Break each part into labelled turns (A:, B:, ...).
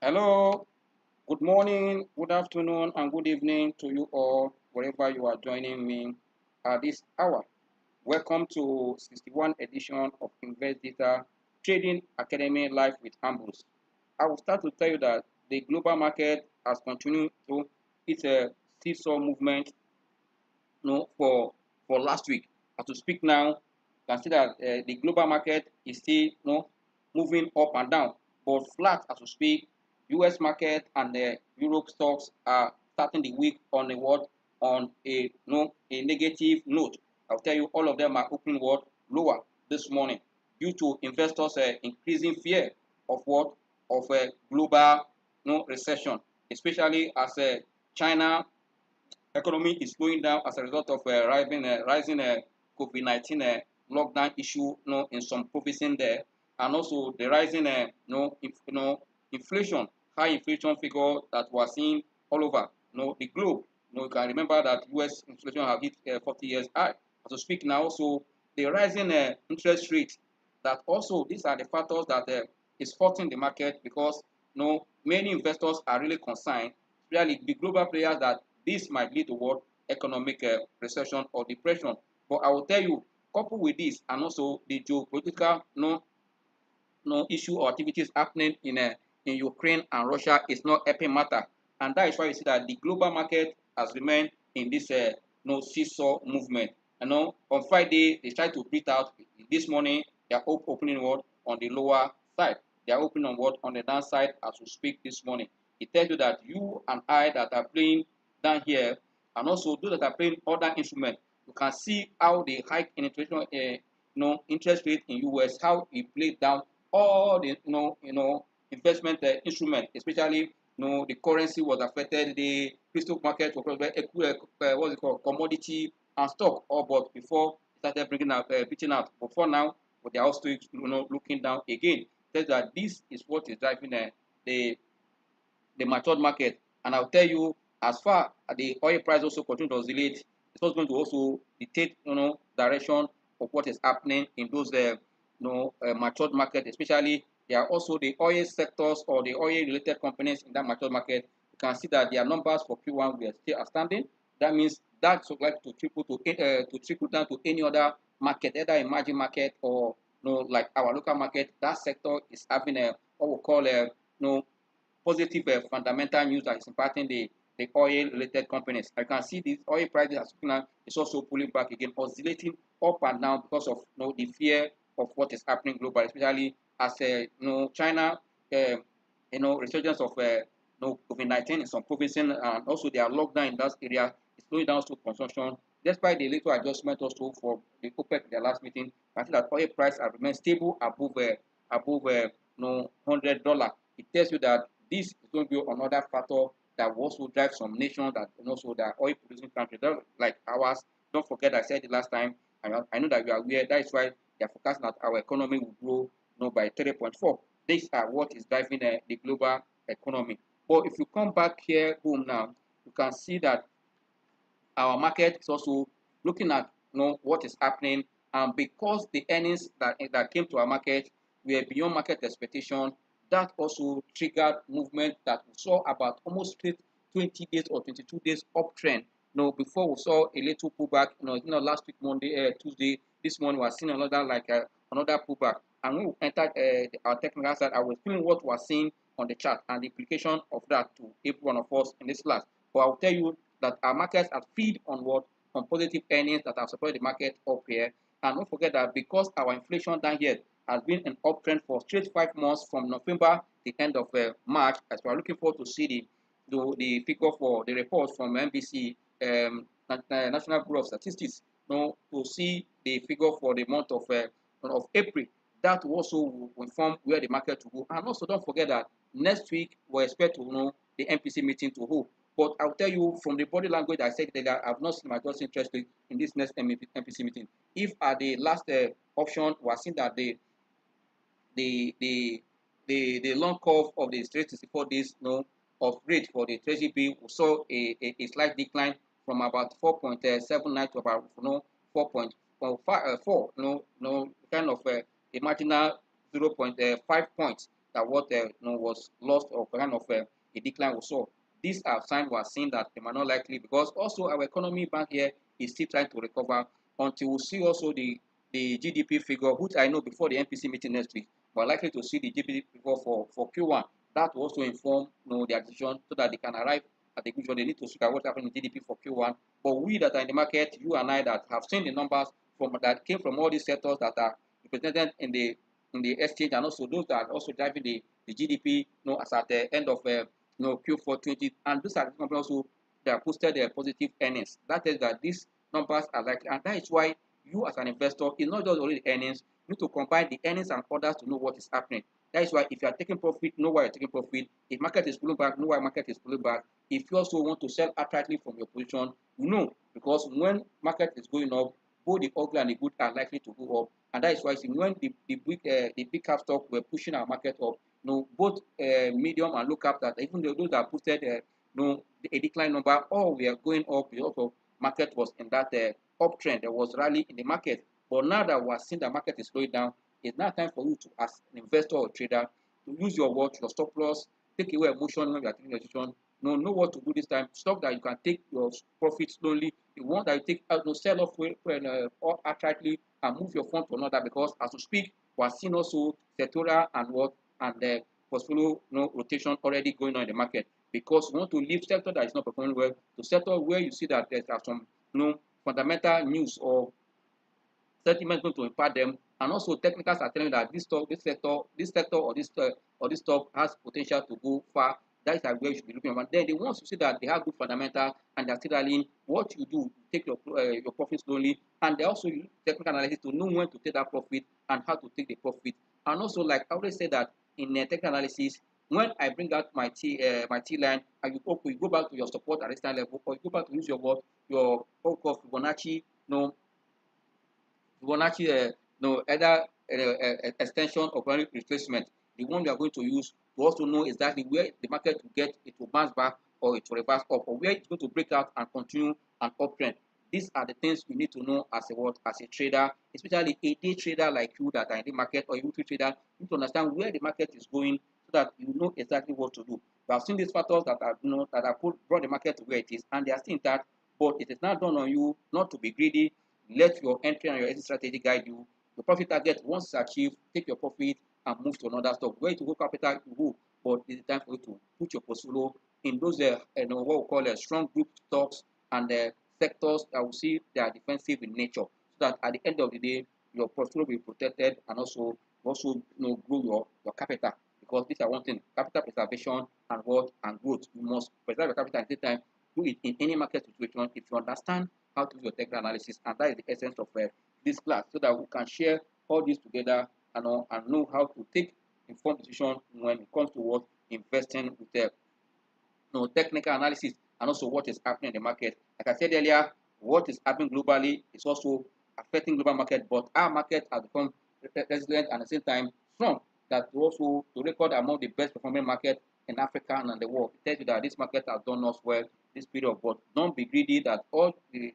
A: Hello, good morning, good afternoon, and good evening to you all, wherever you are joining me at this hour. Welcome to 61 edition of Investdata Trading Academy Live with Ambrose. I will start to tell you that the global market has continued to its seesaw movement for last week. As we speak now, you can see that the global market is still moving up and down, but flat as we speak. U.S. market and the Europe stocks are starting the week on a what on a a negative note. I'll tell you all of them are opening what lower this morning due to investors increasing fear of what of a global recession, especially as China economy is slowing down as a result of rising COVID-19 lockdown issue, in some provinces there, and also the rising, inflation, high inflation figure that we're seeing all over, the globe. You can remember that U.S. inflation have hit 40 years high. As we speak now, so the rising interest rate, that also these are the factors that is hurting the market because many investors are really concerned, really the global players, that this might lead to what economic recession or depression. But I will tell you, coupled with this and also the geopolitical issue or activities happening in Ukraine and Russia is not helping matter, and that is why you see that the global market has remained in this seesaw movement. On Friday they tried to breathe out. This morning they are opening what on the lower side. They are opening on what on the downside as we speak this morning. It tells you that you and I that are playing down here, and also those that are playing other instruments, you can see how the hike in inflation, interest rate in US, how it played down all the investment instrument, especially the currency was affected, the crypto market was what's it called, commodity and stock, all but before it started bringing out beating out. But for now, but they are also looking down again. Says that this is what is driving the the matured market. And I'll tell you, as far as the oil price also continue to oscillate, it's also going to also dictate, direction of what is happening in those, matured market. Especially, there are also the oil sectors or the oil-related companies in that matured market. You can see that their numbers for Q1 were still outstanding. That means that's likely to trickle down to any other market, either emerging market or like our local market. That sector is having a what we call a positive fundamental news that is impacting the oil related companies. I can see these oil prices as now is also pulling back again, oscillating up and down because of the fear of what is happening globally, especially as China, resurgence of COVID-19 in some provinces, and also their lockdown in that area is slowing down to consumption. Despite the little adjustment also for the OPEC their last meeting, I think that oil price has remained stable above $100. It tells you that this is going to be another factor that will also drive some nations that also the oil producing countries like ours. Don't forget I said it last time. I know that you are aware. That is why they are forecasting that our economy will grow by 3.4. These are what is driving the global economy. But if you come back here home now, you can see that our market is also looking at what is happening, and because the earnings that came to our market were beyond market expectation, that also triggered movement that we saw about almost straight 20 days or 22 days uptrend. Before we saw a little pullback, last week Monday, Tuesday, this morning we are seeing another pullback. And when we entered our technical side, I was feeling what we are seeing on the chart and the implication of that to every one of us in this class. But I'll tell you that our markets are feed on what? On positive earnings that have supported the market up here. And don't forget that because our inflation down here has been an uptrend for straight 5 months from November the end of March, as we are looking forward to see the figure for the reports from NBC, National Bureau of Statistics, to see the figure for the month of April. That also will inform where the market will go. And also don't forget that next week we expect to the MPC meeting to hold. But I'll tell you from the body language I said that I've not seen my just interest in this next MPC meeting. If at the last option we are seeing that the the the long curve of the 364 days of rate for the treasury bill, we saw a slight decline from about 4.79 to about 4.4, kind of a marginal 0.5 points. that what was lost or kind of a decline we saw. These are signs we are seeing that they might not likely, because also our economy back here is still trying to recover until we see also the GDP figure, which I know before the NPC meeting next week, we're likely to see the GDP figure for Q1. That will also inform their decision so that they can arrive at the conclusion. They need to look at what happened in GDP for Q1. But we that are in the market, you and I that have seen the numbers from that came from all these sectors that are represented in the exchange, and also those that are also driving the GDP, as at the end of Q4 20, and those are the companies also that posted their positive earnings. That is that these numbers are likely, and that is why you as an investor, it's not just only the earnings. You need to combine the earnings and others to know what is happening. That is why if you are taking profit, know why you're taking profit. If market is pulling back, know why market is pulling back. If you also want to sell outrightly from your position, because when market is going up, both the ugly and the good are likely to go up. And that is why when the big cap stock were pushing our market up, both medium and low cap that even though those that posted a decline number, all we are going up because of market was in that uptrend. There was rally in the market. But now that we are seeing the market is slowing down, it's now time for you to, as an investor or trader, to use your watch, your stop loss, take away emotion when you are taking a decision. Know what to do this time. Stock that you can take your profit slowly. The one that you take out, sell off when outrightly and move your fund to another, because as we speak, we are seeing also sectoral and the portfolio rotation already going on in the market, because we want to leave sector that is not performing well to sector where you see that there are some fundamental news or sentiment going to impact them, and also technicals are telling that this sector or this stock has potential to go far. That is where you should be looking at. Then the ones you see that they have good fundamentals and they're still rallying, what you do, take your profit slowly, and they also use technical analysis to know when to take that profit and how to take the profit. And also, like I always say that in technical analysis, when I bring out my T line, and you go back to your support at resistance level, or you go back to use your Fibonacci, Fibonacci, either extension or primary retracement, the one you are going to use to also know exactly where the market will get it will bounce back or it will reverse up, or where it's going to break out and continue an uptrend. These are the things you need to know as a trader, especially a day trader like you that are in the market, or a weekly trader. You need to understand where the market is going so that you know exactly what to do. We have seen these factors that are brought the market to where it is, and they are still intact. But it is now done on you not to be greedy. Let your entry and your exit strategy guide you. Your profit target, once it's achieved, take your profit and move to another stock. Where to go capital, you go. But it's time for you to put your portfolio in those what we call strong group stocks and sectors that we see they are defensive in nature, so that at the end of the day, your portfolio will be protected, and also grow your capital. Because these are one thing: capital preservation and growth. You must preserve your capital at the same time. Do it in any market situation if you understand how to do your technical analysis, and that is the essence of this class, so that we can share all this together and know how to take informed decision when it comes to what investing with technical analysis, and also what is happening in the market. Like I said earlier, what is happening globally is also affecting global market, but our market has become resilient and at the same time strong. That also to record among the best performing market in Africa and in the world. It tells you that this market has done us well this period, but don't be greedy that all the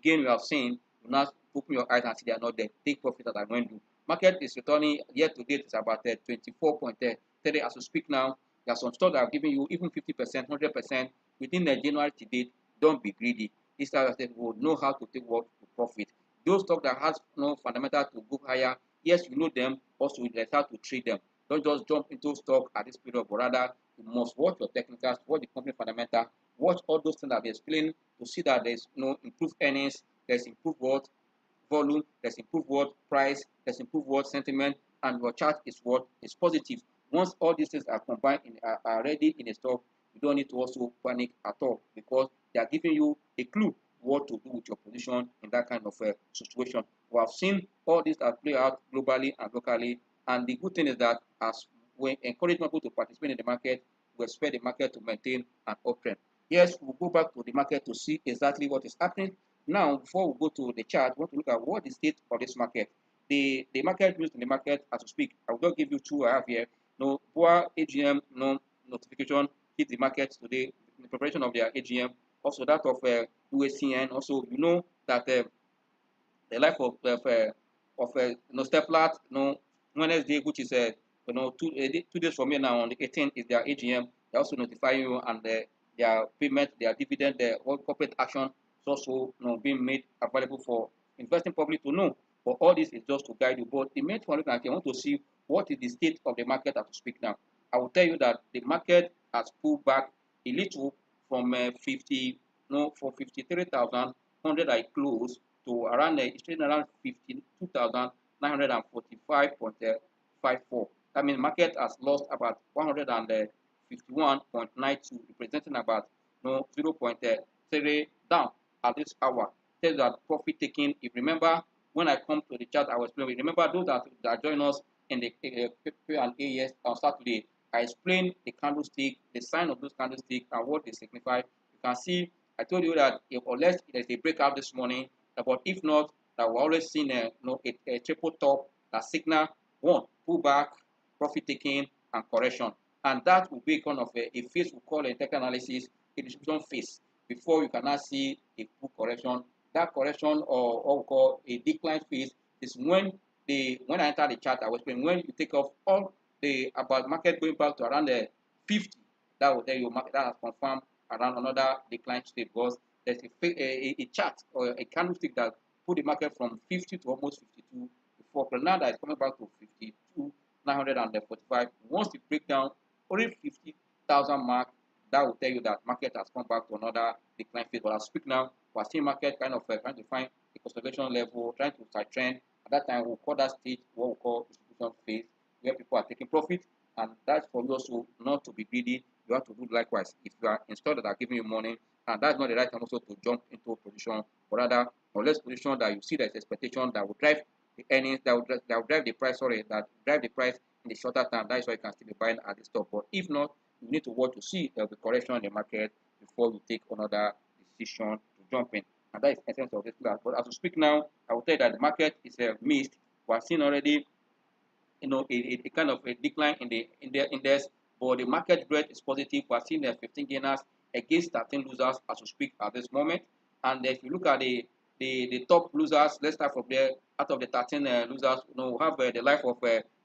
A: gain you have seen, you now open your eyes and see they are not there. Take profit that are going to. Market is returning year to date is about 24.30 as we speak now. There are some stocks that are giving you even 50%, 100% within the January to date. Don't be greedy. This time I said will know how to take what to profit. Those stocks that has no fundamental to go higher, yes, you know them. Also, you how to trade them. Don't just jump into stock at this period, but rather you must watch your technicals, watch the company fundamental, watch all those things that I've explained to see that there's improved earnings, there's improved what volume, there's improved what price, there's improved what sentiment, and your chart is what is positive. Once all these things are combined are already in a stock, you don't need to also panic at all, because they are giving you a clue what to do with your position in that kind of situation. We have seen all this that play out globally and locally, and the good thing is that as we encourage people to participate in the market, we expect the market to maintain an uptrend. Yes, we'll go back to the market to see exactly what is happening. Now, before we go to the chart, we want to look at what is the state of this market. The market news in the market as we speak. I will just give you two I have here. BOA AGM notification hit the market today in the preparation of their AGM. Also that of UACN. Also, you know that the life of Steplat, Wednesday, which is 2 days from here now on the 18th is their AGM. They also notify you, and their payment, their dividend, their all corporate action is also being made available for investing public to know. But all this is just to guide you. But the main point, I want to see what is the state of the market as we speak now. I will tell you that the market has pulled back a little from 50, no, for 53,100 I closed to around it's trading around 52,945.54. That means market has lost about 151.92, representing about 0.3 down at this hour. Tells that profit taking. If remember, when I come to the chart, I was playing. Remember those that join us in the Q&A on Saturday. I explained the candlestick, the sign of those candlesticks, and what they signify. You can see I told you that if, unless there's a breakout this morning, but if not, that we're always seeing a triple top that signal one pullback, profit taking, and correction. And that will be kind of a phase we call a technical analysis, a distribution phase, before you can now see a full correction. That correction, or what we call a decline phase, is when I enter the chart, I was saying when you take off all the about market going back to around the 50, that will tell you market that has confirmed around another decline state, because there's a chart or a candlestick that put the market from 50 to almost 52 before. But now that is coming back to 52,945. Once you break down only 50,000 mark, that will tell you that market has come back to another decline phase. But as I speak now, we're seeing market kind of trying to find a consolidation level, trying to side trend. At that time, we'll call that stage what we call distribution phase, where people are taking profit. And that's for you also not to be greedy. You have to do likewise. If you are installed that are giving you money, and that's not the right time also to jump into a position, but rather unless position that you see there's expectation that will drive the earnings, that will drive the price, that drive the price in the shorter term. That is why you can still be buying at the stop. But if not, you need to watch to see the correction in the market before you take another decision to jump in. And that is the essence of this class. But as we speak now, I will tell you that the market is mixed. We are seeing already a kind of a decline in the index, but the market breadth is positive. We are seeing 15 gainers against 13 losers as we speak at this moment. And if you look at the top losers, let's start from there. Out of the 13 losers, we have the life of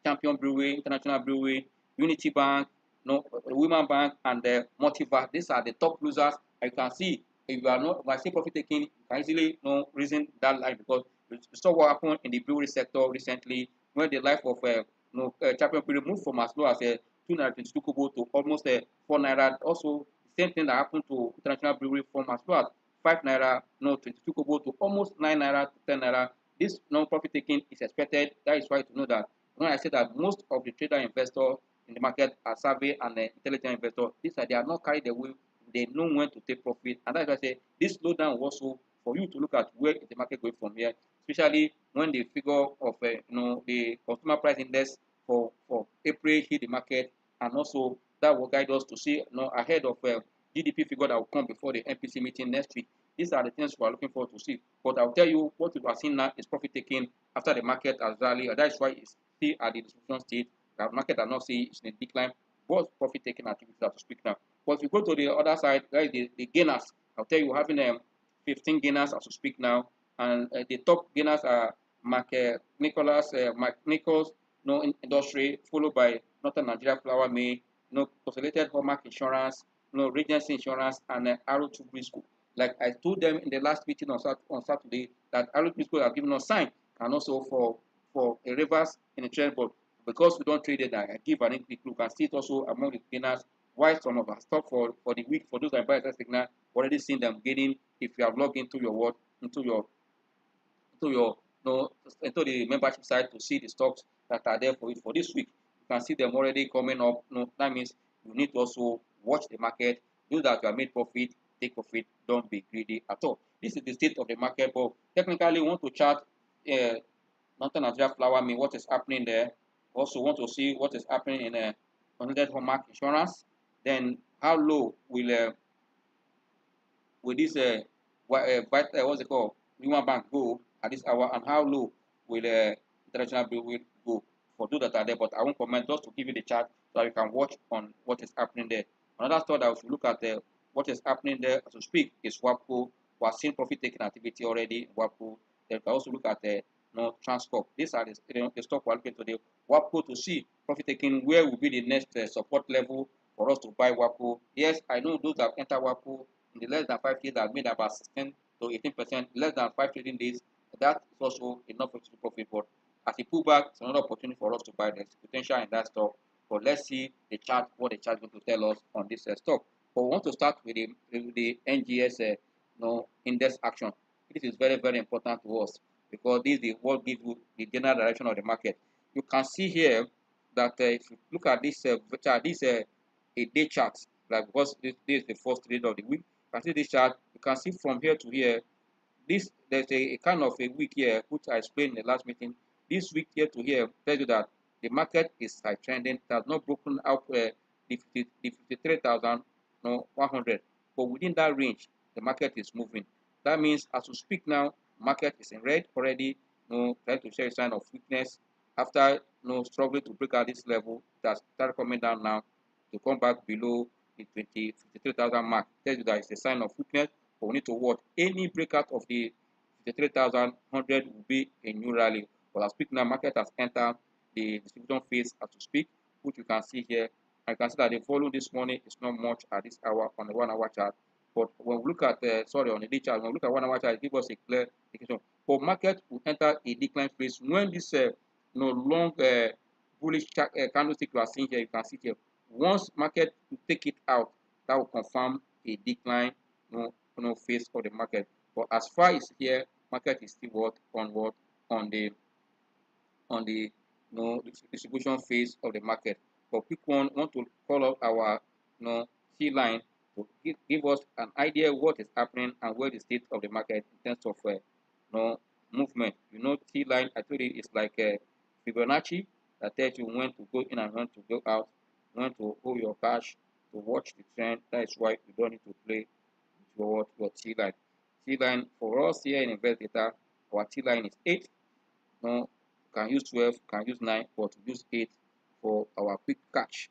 A: Champion Brewery, International Brewery, Unity Bank, Women Bank, and Motiva. These are the top losers. You can see if you are not, if I say profit taking, you can easily reason that line, because you saw what happened in the brewery sector recently, when the life of Champion Brewery moved from as low as 222 kobo to almost 4 naira. Also, the same thing that happened to International Brewery from as low as 5 naira, 22 kobo to almost 9 naira to 10 naira. This non-profit taking is expected. That is why to know that when I say that most of the trader investors in the market are savvy and intelligent investors, they are not carried away. They know when to take profit, and that's why I say this slowdown also for you to look at where is the market going from here, especially when the figure of the consumer price index for April hit the market, and also that will guide us to see ahead of GDP figure that will come before the MPC meeting next week. These are the things we are looking forward to see. But I'll tell you what we are seeing now is profit taking after the market has rallied, and that's why it's still at the distribution stage. The market are not saying it's in a decline. What's profit taking activities to speak now? But if you go to the other side, guys, the gainers, I'll tell you, having 15 gainers as we speak now, and the top gainers are Nicholas, Nichols, Industry, followed by Northern Nigeria Flour Mill, Consolidated Hallmark Insurance, Regency Insurance, and Arrow 2 Briscoe. Like I told them in the last meeting on Saturday, that Arrow Briscoe have given us sign, and also for a reverse in the trend, but because we don't trade it, I give an quick look and see it also among the gainers. Why some of our stock for the week, for those that buy that signal, already seen them gaining. If you have logged into your into the membership site to see the stocks that are there for you for this week, you can see them already coming up. That means you need to also watch the market. Do that you have made profit, take profit. Don't be greedy at all. This is the state of the market. But technically, we want to chart Northern Nigeria Flour Mill, what is happening there. Also want to see what is happening in Consolidated Hallmark Insurance. Then how low will this what's it called, Human Bank go at this hour, and how low will International Bill go for those that are there. But I won't comment, just to give you the chart so that you can watch on what is happening there. Another thought that we should look at what is happening there as we speak is WAPCO. We are seeing profit taking activity already in WAPCO. Then we can also look at Transcorp. These are the stock we're looking today. WAPCO to see profit taking. Where will be the next support level for us to buy WAPCO? Yes, I know those that enter WAPCO in the less than 5 days have made about 16 to 18%. Less than 5 trading days, that is also enough for us to profit. But as a pullback, it's another opportunity for us to buy. There's potential in that stock. But let's see the chart, what the chart is going to tell us on this stock. But we want to start with the NGS index action. This is very, very important to us because this is what gives you the general direction of the market. You can see here that if you look at this chart, this a day chart, like because this is the first trade of the week. You can see this chart. You can see from here to here. There's a kind of a week here which I explained in the last meeting. This week here to here tells you that the market is side trending. It has not broken out the 53,100, but within that range, the market is moving. That means as we speak now, market is in red already. Trying to show a sign of weakness after struggling to break out this level. That's started coming down now to come back below the 53,000 mark. Tells you that it's a sign of weakness. But we need to watch any breakout of the 53,100 will be a new rally. But as speak now, market has entered the distribution phase as we speak, which you can see here. And you can see that the volume this morning is not much at this hour on the 1 hour chart. But when we look at on the day chart, when we look at 1 hour chart, it gives us a clear indication. But market will enter a decline phase when this long bullish candlestick you are seeing here, you can see here. Once market will take it out, that will confirm a decline phase of the market. But as far as here, market is still on the distribution phase of the market. But quick one want to call out our T line to give us an idea what is happening and where the state of the market in terms of movement. T line, I told you, it's like a Fibonacci that tells you when to go in and when to go out, when to hold your cash, to watch the trend. That is why you don't need to play with your T line. T line for us here in Investdata, our T line is 8. You can use 12, can use 9, but use 8 for our quick catch.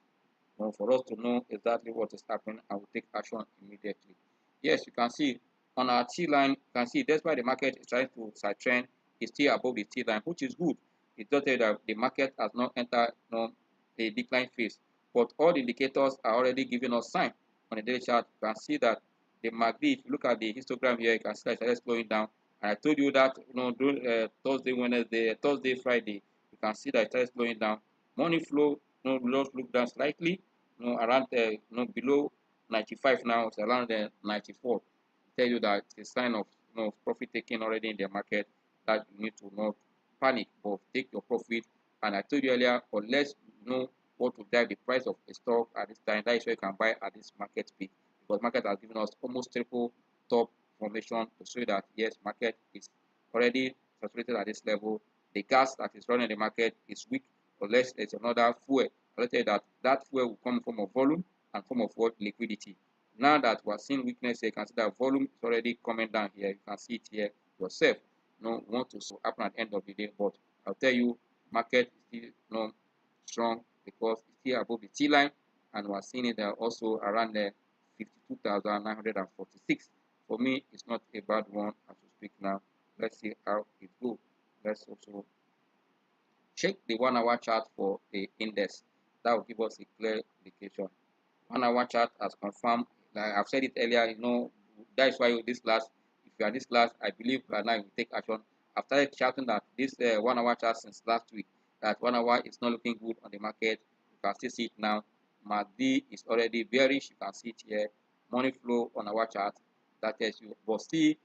A: For us to know exactly what is happening and we take action immediately. Yes, you can see on our T line, you can see that's why the market is trying to side trend. It's still above the T line, which is good. It does tell that the market has not entered a decline phase. But all the indicators are already giving us sign on the daily chart. You can see that the MACD, if you look at the histogram here, you can see that it's slowing down. And I told you that Thursday, Wednesday, Thursday, Friday, you can see that it started slowing down. Money flow look down slightly, around below 95 now. It's around 94. Tell you that it's a sign of profit taking already in the market, that you need to not panic but take your profit. And I told you earlier, unless you know what to drive the price of a stock at this time, that is where you can buy at this market peak, because market has given us almost triple top formation to show that yes, market is already saturated at this level. The gas that is running the market is weak, unless there's another fuel. I'll tell you that that fuel will come in form of volume and form of what? Liquidity. Now that we're seeing weakness here, you can see that volume is already coming down here. You can see it here yourself. Want to happen at the end of the day, but I'll tell you, market is still strong because it's still above the T line, and we're seeing it also around the 52,946. For me, it's not a bad one as we speak now. Let's see how it goes. Let's also check the 1 hour chart for the index. That will give us a clear indication. 1 hour chart has confirmed, like I've said it earlier, that's why if you are this class, I believe by now you will take action. I've started shouting that this 1 hour chart since last week, that 1 hour is not looking good on the market. You can still see it now. MACD is already bearish. You can see it here. Money flow on our chart, that tells you. But see,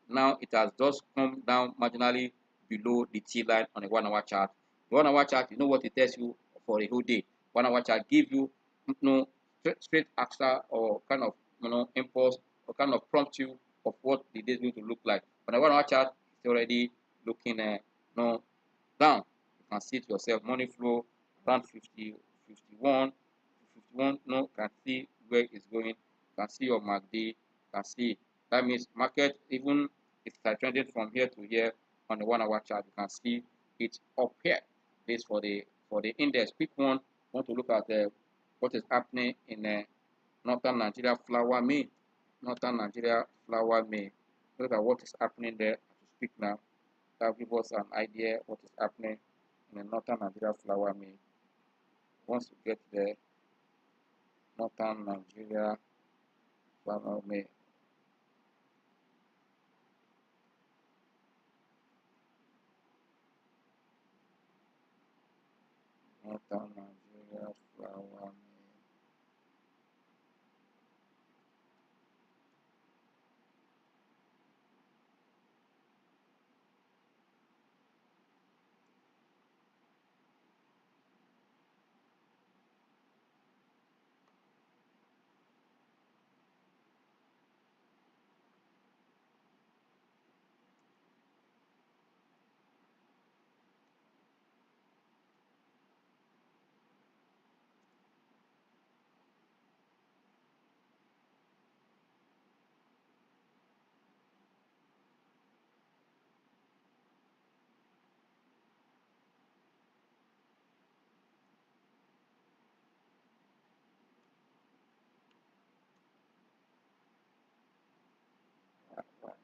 A: now it has just come down marginally below the T line on a 1 hour chart. The 1 hour chart, you know what it tells you for a whole day. 1 hour chart give you straight answer or kind of impulse or kind of prompt you of what the day is going to look like. On a 1 hour chart, it's already looking down. You can see it yourself. Money flow around 50, 51, 51. Can see where it's going. You can see your MACD. You can see that means market, even if it's trending from here to here on the 1 hour chart, you can see it up here. This for the index. Pick one. Want to look at what is happening in Northern Nigeria flour mill. Northern Nigeria flour mill. Look at what is happening there as we speak now. That give us an idea what is happening in the northern Nigeria flour mill. Once you get there, northern Nigeria flour mill. Northern Nigeria flour mill.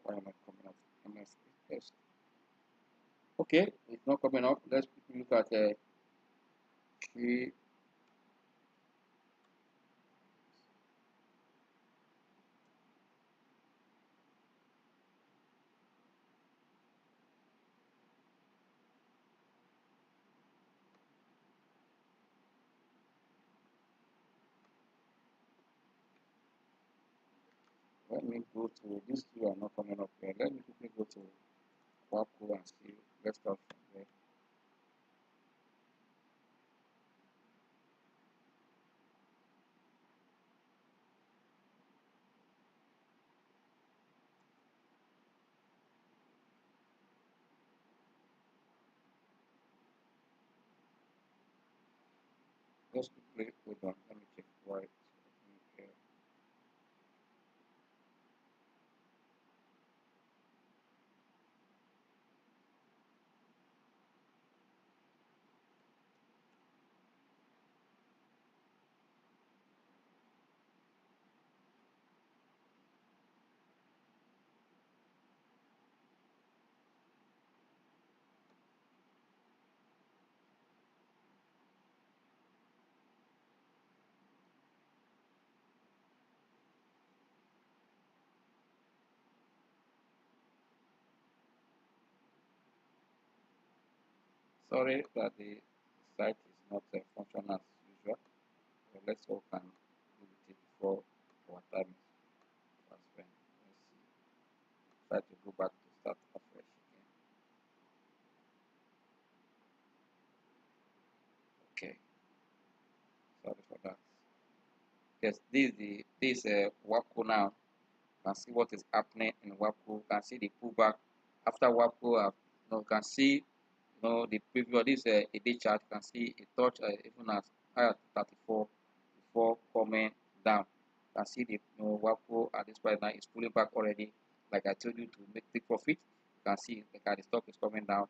A: Why am I coming up? MS test. Okay, it's not coming up. Let's quickly look at key. Let me go to these two are not coming up here. Let me quickly go to WAPCO and see. Let's start from there. Just quickly hold on. Let me check why it's opening here. Sorry that the site is not functional as usual. So let's hope and delete it before our time is spent. Let's see. Try to go back to start afresh again. Okay, sorry for that. Yes, this WAPCO now. You can see what is happening in WAPCO. You can see the pullback after WAPCO. You can see the preview. This a day chart. You can see it touch even as high as 34 before coming down. You can see the WAPCO at this point now is pulling back already. Like I told you to take profit. You can see the stock is coming down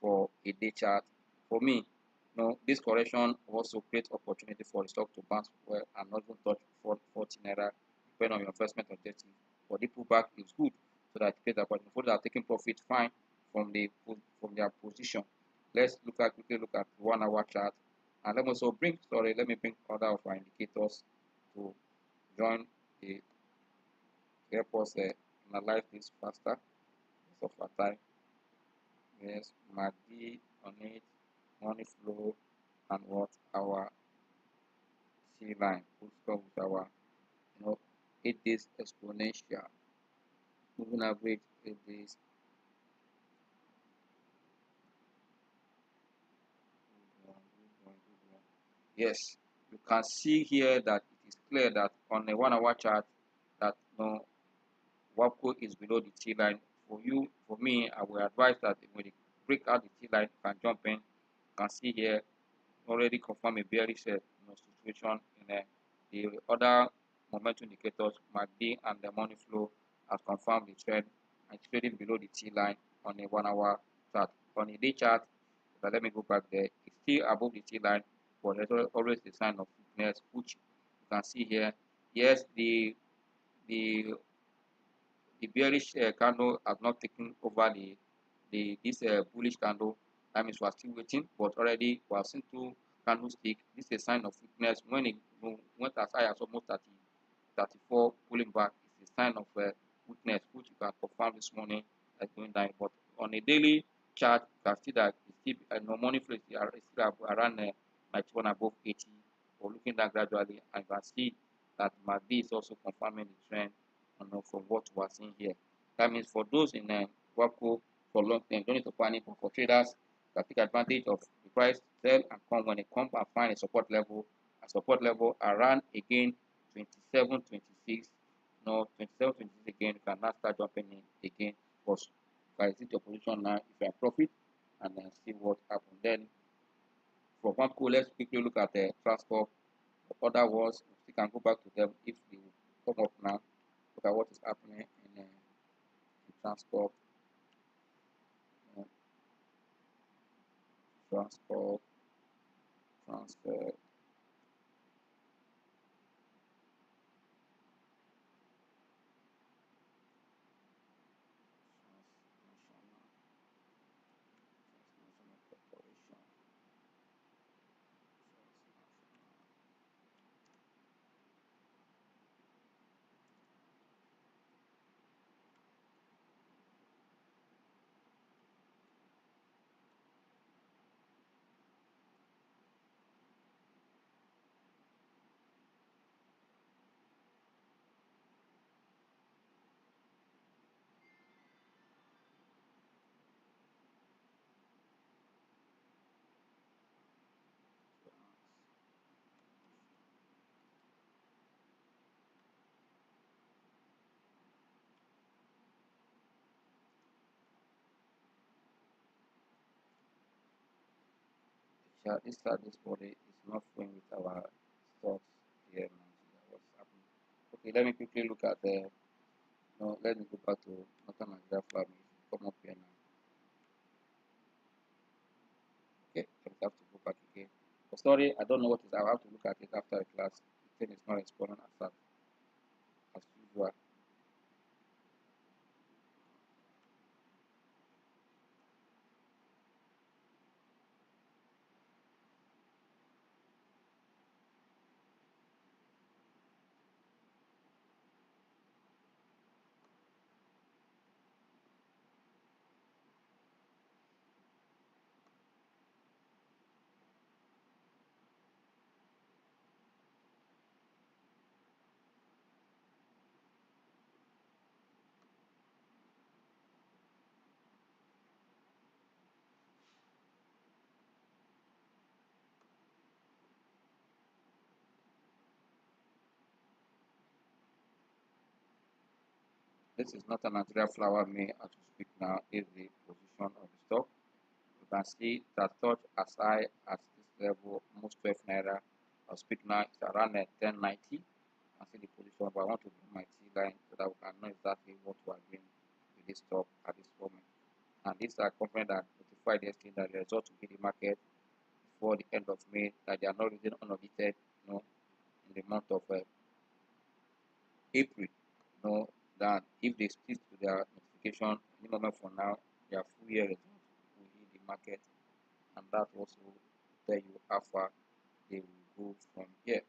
A: for a day chart. For me, this correction also creates opportunity for the stock to bounce well and not even touch 40 naira, depending on your investment objective. But the pullback is good, so that creates opportunity. For those that are taking profit, fine from their position. Let's quickly look at 1 hour chart, and let me bring other of our indicators to join the help us analyze this faster. Of our time. Yes, MACD on it, money flow, and what our C line, full stop with our 8 days exponential, moving average 8 days. Yes, you can see here that it is clear that on a 1 hour chart that WAPCO is below the T line. For me, I will advise that when you break out the T line, you can jump in. You can see here already confirm a bearish situation in the other momentum indicators, MACD and the money flow has confirmed the trend and it's trading below the T line on a 1 hour chart. On a day chart, but let me go back there, it's still above the T line, but there's always a sign of weakness, which you can see here. Yes, the bearish candle has not taken over this bullish candle. That means we are still waiting, but already we have seen two candlestick. This is a sign of weakness. When it went as high as almost 34, pulling back, it's a sign of weakness, which you can confirm this morning as going down. But on a daily chart, you can see that it's still no money flow is still around 91 above 80, or looking down gradually, and you can see that MACD is also confirming the trend from what we are seeing here. That means for those in WAPCO for long term, don't need to panic, but for traders, you can take advantage of the price, sell and come when it comes and find a support level around again 27, 26, no 27, 26 again. You can now start jumping in again, because you can exit your position now if you're in profit and then see what happens. Then from WAPCO, let's quickly look at the transport. Other ones, we can go back to them if they will come up now. Look at what is happening in transport. Transport, transfer, transnational corporation, this body is not flowing with our stocks here in Nigeria. What's happening? Okay, let me quickly look at the. No, let me go back to Northern Nigeria farming. Come up here now. Okay, I have to go back again. Oh, sorry, I don't know what is. I have to look at it after the class. The thing is not responding as usual. This is not a Nigeria flower mill as we speak now. Is the position of the stock. You can see that touch as high as this level, almost 12 naira. I'll speak now, it's around 1090. I see the position, but I want to bring my T line so that we can know exactly what we are doing with this stock at this moment. And these are companies that notified yesterday that the result will be the market before the end of May, that they are not really unaudited, in the month of April. That if they stick to their notification, any moment from now, their full year result will hit the market, and that also tell you how far they will go from here.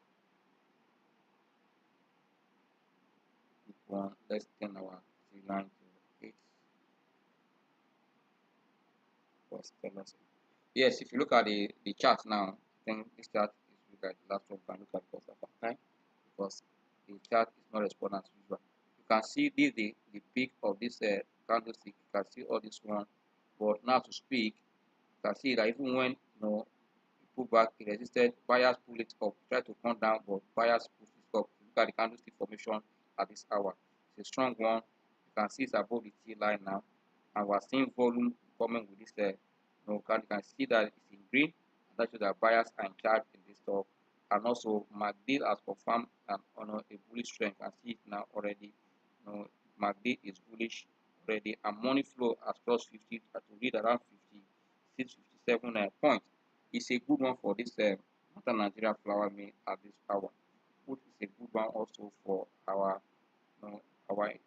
A: One, let's turn our T line to 8 for stability. Yes, if you look at the chart now, I think this chart is like the last one. You can look at because of time, because the chart is not responding as usual. You can see this the peak of this candlestick. You can see all this one, but now to speak, you can see that even when pull back, it resisted. Buyers pull it up, try to come down, but buyers push it up. Look at the candlestick formation at this hour. It's a strong one. You can see it's above the T line now, and we're seeing volume coming with this. You can see that it's in green, and that shows that buyers are in charge in this stock. And also, MACD has confirmed on a bullish trend. You can see it now already. MACD is bullish already, and money flow has crossed 50 to read around 56, 57 points. It's a good one for this Northern Nigeria flower mill at this hour. Which is a good one also for our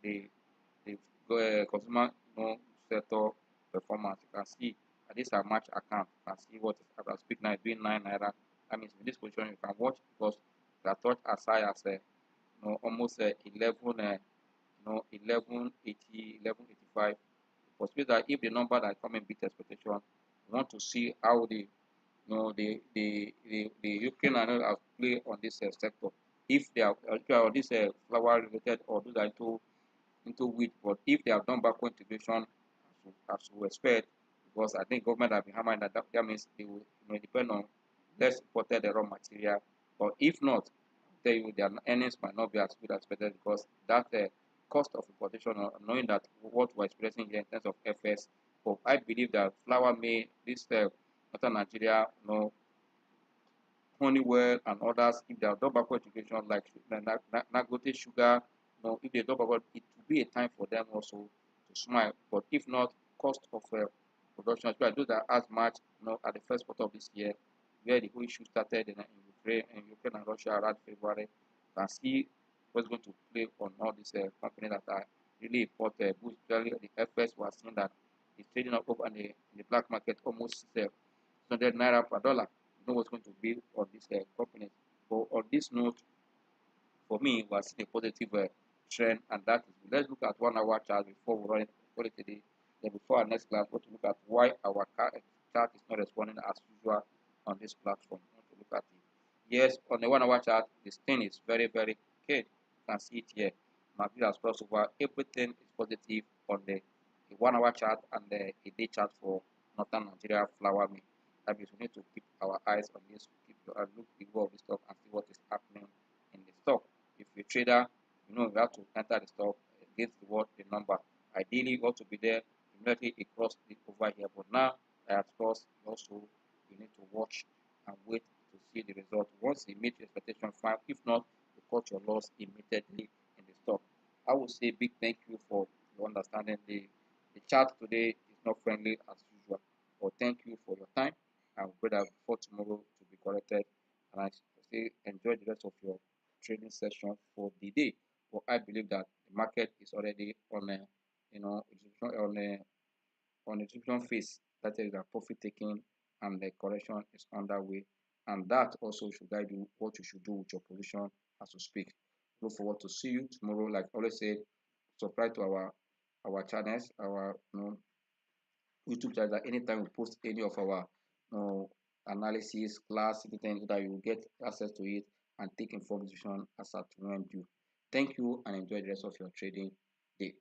A: the consumer sector performance. You can see that this are match account. You can see what is as I speak now is doing 9 naira. That means with this position you can watch because you can touch as high as almost 11 1180 1185. Possibly that if the number that come in beat expectation, we want to see how the Ukraine and all have play on this sector. If they are on this flower related or those are into wheat, but if they have done backward integration as we expect, because I think government have been hammering that means they will depend on less imported raw material. But if not, I tell you their earnings might not be as good as expected because that cost of importation, knowing that what we're experiencing here in terms of FS, but I believe that flour may this northern Nigeria, Honeywell and others, if they have done backward integration like Nagote Sugar, if they don't backward, it will be a time for them also to smile. But if not, cost of production, especially those that as much, at the first quarter of this year, where the whole issue started in Ukraine and Russia around February, you can see what's going to play on all these companies that are really important. Boost value, the FS was seeing that it's trading up over in the black market almost 600 naira per dollar. You know what's going to be on this company. But on this note, for me, we are seeing a positive trend, and that is let's look at 1 hour chart before we run it for it today. Then before our next class, we want to look at why our chart is not responding as usual on this platform. We want to look at it. Yes, on the 1 hour chart, this thing is very, very okay. You can see it here. Market has crossed over. Everything is positive on the 1 hour chart and the day chart for Northern Nigeria flour mill. That means we need to keep our eyes on this, keep look the of the stock and see what is happening in the stock. If you're a trader, you have to enter the stock against the number. Ideally, you ought to be there immediately across the over here. But now, of course, you need to watch and wait to see the result. Once you meet your expectation, fine. If not, you cut your loss immediately in the stock. I would say big thank you for your understanding. The chart today is not friendly as usual. But thank you for your time. I will pray that before tomorrow to be corrected. And I say enjoy the rest of your trading session for the day. But I believe that the market is already on a distribution phase. That is that profit taking and the correction is underway. And that also should guide you what you should do with your position as you speak. Look forward to see you tomorrow. Like I always said, subscribe to our channels, our YouTube channel. That anytime we post any of our analysis class, anything so that you get access to it and take informed decision as at when due. Thank you and enjoy the rest of your trading day.